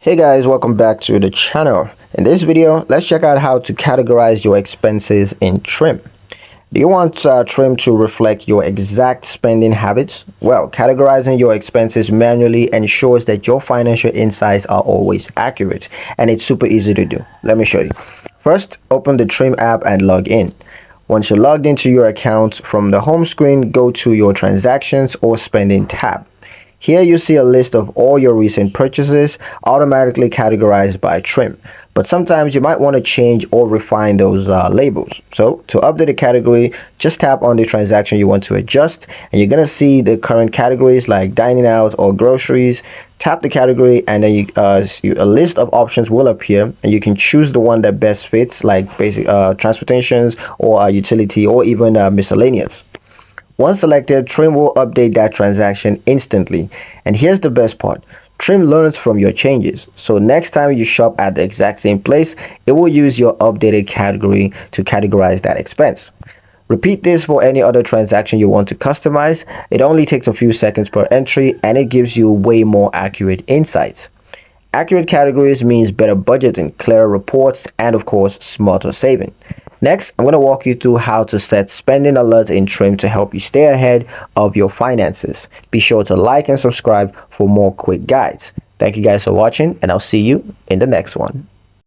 Hey guys, welcome back to the channel. In this video, let's check out how to categorize your expenses in Trim. Do you want Trim to reflect your exact spending habits? Well, categorizing your expenses manually ensures that your financial insights are always accurate, and it's super easy to do. Let me show you. First, open the Trim app and log in. Once you're logged into your account, from the home screen, go to your transactions or spending tab. Here you see a list of all your recent purchases automatically categorized by trim. But sometimes you might want to change or refine those labels. So to update a category, just tap on the transaction you want to adjust, and you're going to see the current categories like dining out or groceries. Tap the category, and then a list of options will appear, and you can choose the one that best fits, like basic transportations or utility or even miscellaneous. Once selected, Trim will update that transaction instantly. And here's the best part. Trim learns from your changes. So next time you shop at the exact same place, it will use your updated category to categorize that expense. Repeat this for any other transaction you want to customize. It only takes a few seconds per entry, and it gives you way more accurate insights. Accurate categories means better budgeting, clearer reports, and of course, smarter saving. Next, I'm going to walk you through how to set spending alerts in Trim to help you stay ahead of your finances. Be sure to like and subscribe for more quick guides. Thank you guys for watching, and I'll see you in the next one.